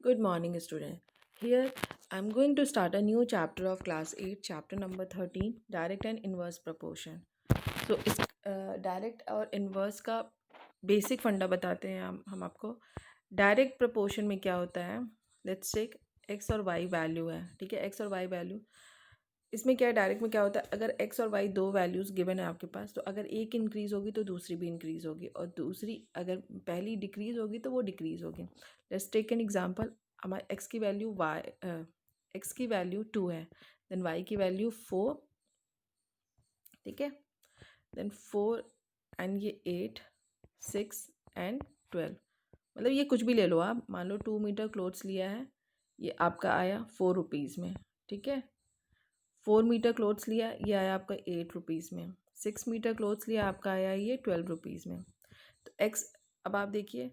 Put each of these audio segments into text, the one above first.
Good morning, student. Here I'm going to start a new chapter of class 8, chapter number 13, direct and inverse proportion. So इस direct और inverse का basic फंडा बताते हैं हम आपको। डायरेक्ट प्रोपोर्शन में क्या होता है, लेट्स टेक एक्स और वाई वैल्यू है, ठीक है, एक्स और वाई वैल्यू। इसमें क्या है, डायरेक्ट में क्या होता है, अगर एक्स और वाई दो वैल्यूज़ गिवन है आपके पास, तो अगर एक इंक्रीज़ होगी तो दूसरी भी इंक्रीज़ होगी, और दूसरी अगर पहली डिक्रीज़ होगी तो वो डिक्रीज़ होगी। Let's take an example. हमारे एक्स की वैल्यू एक्स की वैल्यू 2 है, देन वाई की वैल्यू 4, ठीक है, देन 4 एंड ये 8, 6 एंड 12। मतलब ये कुछ भी ले लो आप, मान लो 2 मीटर क्लोथ्स लिया है, ये आपका आया 4 रुपीज़ में, ठीक है। 4 मीटर क्लोथ्स लिया, ये आया आपका 8 रुपीज़ में। 6 मीटर क्लोथ्स लिया, आपका आया ये 12 रुपीज़ में। तो एक्स, अब आप देखिए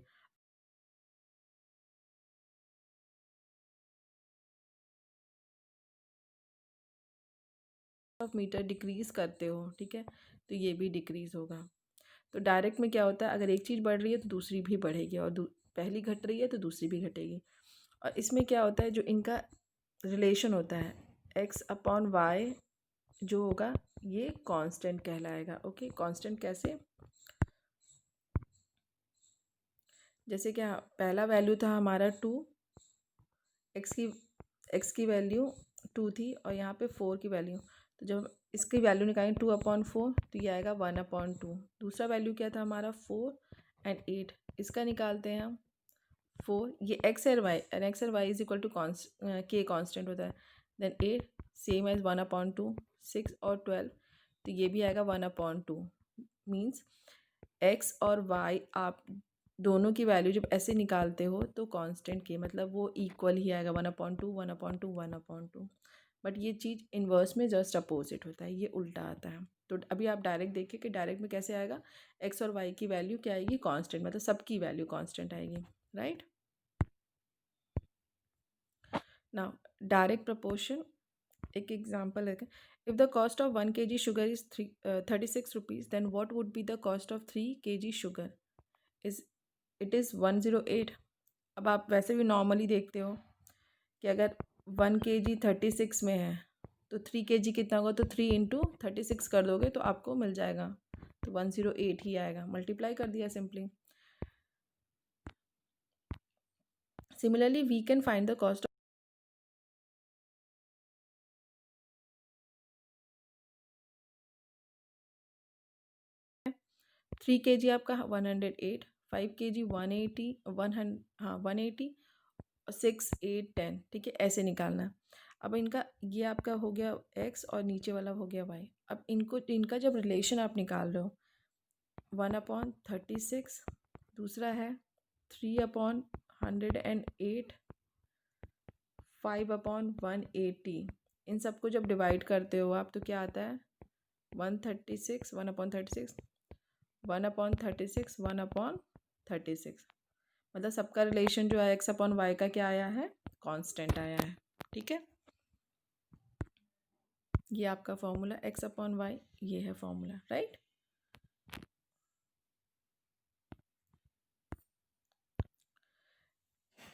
ऑफ मीटर डिक्रीज़ करते हो, ठीक है, तो ये भी डिक्रीज़ होगा। तो डायरेक्ट में क्या होता है, अगर एक चीज़ बढ़ रही है तो दूसरी भी बढ़ेगी, और पहली घट रही है तो दूसरी भी घटेगी। और इसमें क्या होता है, जो इनका रिलेशन होता है एक्स अपॉन वाई जो होगा ये कांस्टेंट कहलाएगा। ओके, कांस्टेंट कैसे, जैसे क्या पहला वैल्यू था हमारा 2, एक्स की वैल्यू 2 थी, और यहाँ पे 4 की वैल्यू, तो जब इसकी वैल्यू निकालेंगे 2/4, तो ये आएगा 1/2। दूसरा वैल्यू क्या था हमारा 4 एंड 8, इसका निकालते हैं हम 4, ये एक्स और वाई, एंड एक्स और वाई इज इक्वल टू के कांस्टेंट होता है, देन 8 सेम एज 1/2, 6 और 12, तो ये भी आएगा 1/2। मीन्स एक्स और वाई आप दोनों की वैल्यू जब ऐसे निकालते हो तो कांस्टेंट के मतलब वो इक्वल ही आएगा, 1/2, 1/2, 1/2। बट ये चीज़ इन्वर्स में जस्ट अपोजिट होता है, ये उल्टा आता है। तो अभी आप डायरेक्ट देखिए कि डायरेक्ट में कैसे आएगा, एक्स और वाई की वैल्यू क्या आएगी, कांस्टेंट, मतलब सबकी वैल्यू कांस्टेंट आएगी, राइट। नाउ डायरेक्ट प्रपोर्शन, एक एग्जांपल है, if the cost of 1 kg sugar is 36 rupees, then what would be the cost of 3 kg sugar, is it is 108। अब आप वैसे भी नॉर्मली देखते हो कि अगर 1 kg 36 में है तो 3 kg कितना होगा, तो 3 इंटू 36 कर दोगे तो आपको मिल जाएगा, तो 108 ही आएगा, मल्टीप्लाई कर दिया simply. Similarly we can find the cost 3 kg आपका 108, 5 kg 180, 180, 6, 8, 10, ठीक है, ऐसे निकालना है। अब इनका ये आपका हो गया एक्स और नीचे वाला हो गया वाई। अब इनका जब रिलेशन आप निकाल रहे हो, 1/36, दूसरा है 3/108, 5/180, इन सबको जब डिवाइड करते हो आप तो क्या आता है, 1/36, 1/36, 1/36, 1/36, मतलब सबका रिलेशन जो है एक्स अपॉन वाई का क्या आया है, कांस्टेंट आया है, ठीक है। ये आपका फॉर्मूला एक्स अपॉन वाई, ये है formula, right.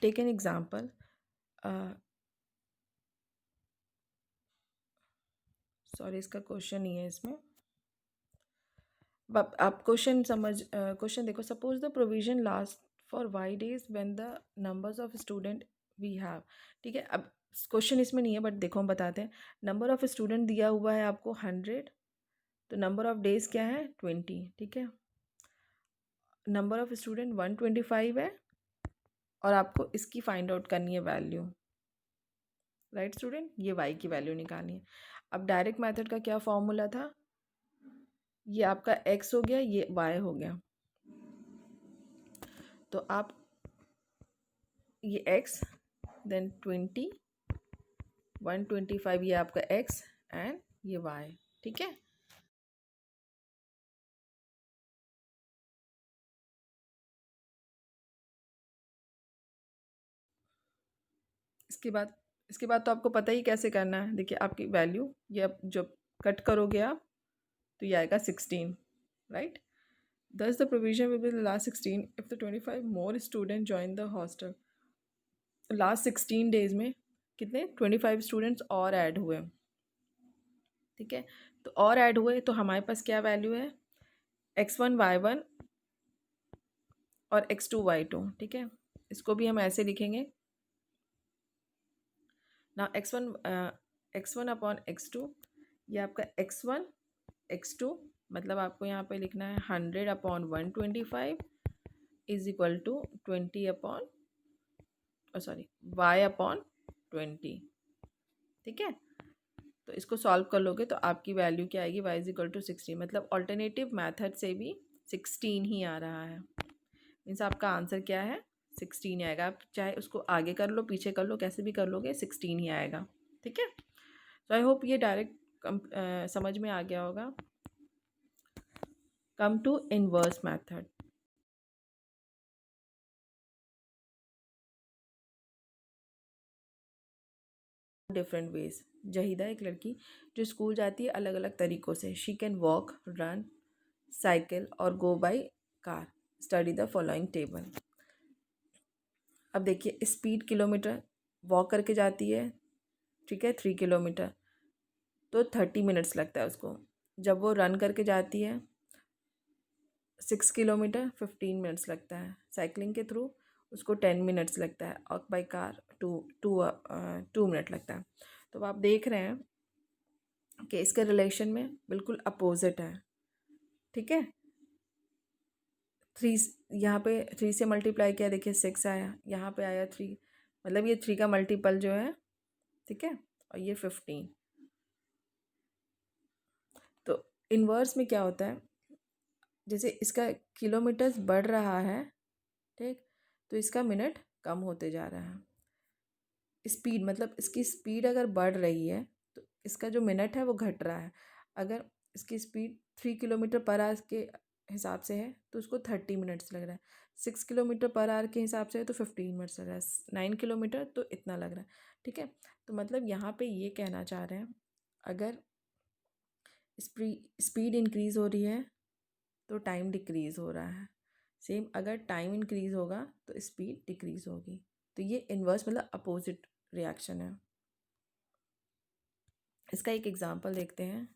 Take an example, sorry इसका क्वेश्चन नहीं है इसमें, आप क्वेश्चन समझ, क्वेश्चन देखो, suppose the provision last for Y days when the numbers of student we have, ठीक है। अब क्वेश्चन इसमें नहीं है बट देखो हम बताते हैं, नंबर ऑफ स्टूडेंट दिया हुआ है आपको 100, तो नंबर ऑफ डेज क्या है 20, ठीक है। नंबर ऑफ स्टूडेंट 125 है, और आपको इसकी फाइंड आउट करनी है वैल्यू, राइट स्टूडेंट, ये वाई की वैल्यू निकालनी है। अब डायरेक्ट मेथड का क्या फॉर्मूला था, ये आपका एक्स हो गया, ये वाई हो गया, तो आप ये एक्स, देन 20, 125, ये आपका एक्स एंड ये वाई, ठीक है। इसके बाद तो आपको पता ही कैसे करना है, देखिए आपकी वैल्यू ये अब जब कट करोगे आप तो ये आएगा 16, right. Thus the provision will be the last 16 if the 25 more students join the hostel. Last 16 days में कितने 25 स्टूडेंट्स और ऐड हुए, ठीक है। तो और ऐड हुए तो हमारे पास क्या वैल्यू है, x1 y1 और x2 y2, ठीक है। इसको भी हम ऐसे लिखेंगे ना, x1 अपॉन x2, ये आपका x1 x2, मतलब आपको यहाँ पे लिखना है 100/125 इज इक्वल टू 20/y/20, ठीक है। तो इसको सॉल्व कर लोगे तो आपकी वैल्यू क्या आएगी, y इज इक्वल टू 16, मतलब ऑल्टरनेटिव मैथड से भी 16 ही आ रहा है। मीन्स आपका आंसर क्या है, 16 ही आएगा। आप चाहे उसको आगे कर लो पीछे कर लो कैसे भी कर लोगे, 16 ही आएगा, ठीक है। तो आई होप ये डायरेक्ट समझ में आ गया होगा। Come to inverse method. Different ways. Zahida एक लड़की जो स्कूल जाती है अलग अलग तरीक़ों से। She can walk, run, cycle और go by car. Study the following table. अब देखिए स्पीड किलोमीटर, वॉक करके जाती है, ठीक है, 3 किलोमीटर, तो 30 मिनट्स लगता है उसको। जब वो रन करके जाती है 6 किलोमीटर, 15 मिनट्स लगता है। साइकिलिंग के थ्रू उसको 10 मिनट्स लगता है, और बाई कार 2 मिनट लगता है। तो आप देख रहे हैं कि इसके रिलेशन में बिल्कुल अपोजिट है, ठीक है। 3, यहाँ पे 3 से मल्टीप्लाई किया, देखिए 6 आया, यहाँ पे आया 3, मतलब ये 3 का मल्टीपल जो है, ठीक है, और ये 15। तो इन्वर्स में क्या होता है, जैसे इसका किलोमीटर्स बढ़ रहा है, ठीक, तो इसका मिनट कम होते जा रहा है। स्पीड मतलब इसकी स्पीड अगर बढ़ रही है तो इसका जो मिनट है वो घट रहा है। अगर इसकी स्पीड 3 किलोमीटर पर आवर के हिसाब से है तो उसको 30 मिनट्स लग रहा है। 6 किलोमीटर पर आवर के हिसाब से है तो 15 मिनट्स लग रहा है। 9 किलोमीटर तो इतना लग रहा है, ठीक है। तो मतलब यहाँ पे ये कहना चाह रहे हैं, अगर स्पीड इंक्रीज़ हो रही है तो टाइम डिक्रीज़ हो रहा है। सेम अगर टाइम इंक्रीज़ होगा तो स्पीड डिक्रीज़ होगी। तो ये इन्वर्स मतलब अपोजिट रिएक्शन है। इसका एक एग्जांपल देखते हैं।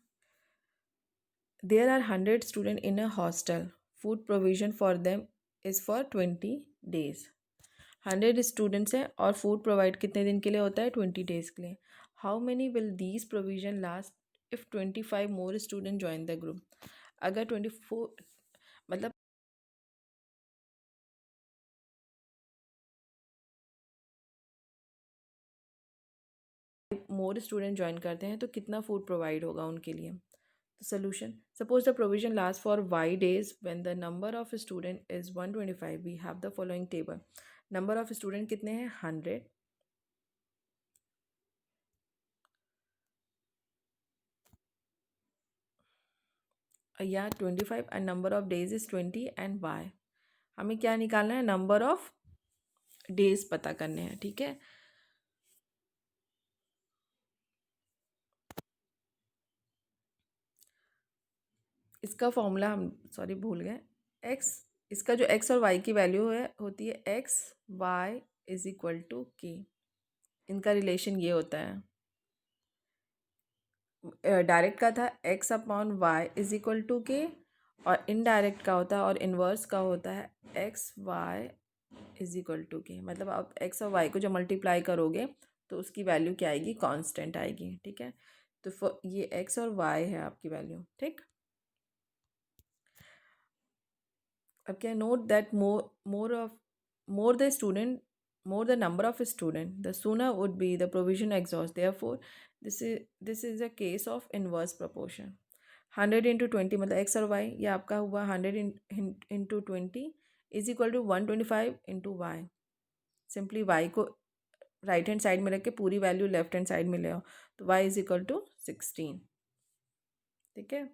There are 100 student in a hostel. Food provision for them is for 20 days. 100 students हैं और फूड प्रोवाइड कितने दिन के लिए होता है, 20 डेज के लिए। How many will these provision last if 25 more student join the group. अगर 24 मतलब मोर स्टूडेंट ज्वाइन करते हैं तो कितना फूड प्रोवाइड होगा उनके लिए। तो solution, suppose the provision last for y days when the number of student is 125। We have the following table. Number of student कितने हैं, 100, या 25 and number of days is 20 and y। हमें क्या निकालना है, नंबर ऑफ डेज पता करने हैं, ठीक है। इसका फॉर्मूला हम सॉरी भूल गए। x, इसका जो x और y की वैल्यू है होती है x y is equal to k। इनका रिलेशन ये होता है, डायरेक्ट का था x अपॉन Y is equal to K, और इनडायरेक्ट का होता है और इन्वर्स का होता है x y is equal to K. मतलब आप x और y को जो मल्टीप्लाई करोगे तो उसकी वैल्यू क्या आएगी, कांस्टेंट आएगी, ठीक है। तो ये x और y है आपकी वैल्यू, ठीक। अब क्या, note that more the student, more the number of student, the sooner would be the provision exhaust. Therefore this is a case of inverse proportion. 100 into 20 मतलब x और y, ये आपका हुआ 100 into 20 is equal to 125 into y। Simply y को right hand side में रख के पूरी वैल्यू लेफ्ट हैंड साइड में ले आओ, तो y इज इक्वल टू 16, ठीक है।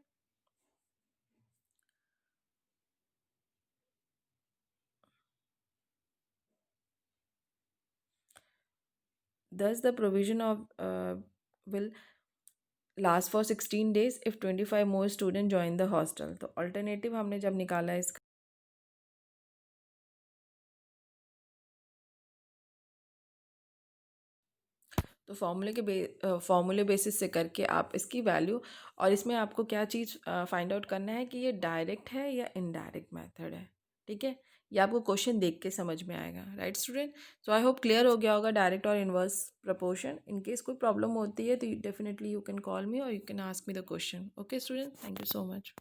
Thus the provision of will last for 16 days if 25 more student join the hostel। तो अल्टरनेटिव हमने जब निकाला है इसका तो फॉर्मूले बेसिस से करके आप इसकी वैल्यू, और इसमें आपको क्या चीज़ फाइंड आउट करना है कि ये डायरेक्ट है या इनडायरेक्ट मेथड है, ठीक है। ये आपको क्वेश्चन देख के समझ में आएगा, right student. So I hope clear हो गया होगा डायरेक्ट और इनवर्स प्रपोर्शन। इन केस कोई प्रॉब्लम होती है तो definitely you can call me और you can ask me the question. Okay student, thank you so much.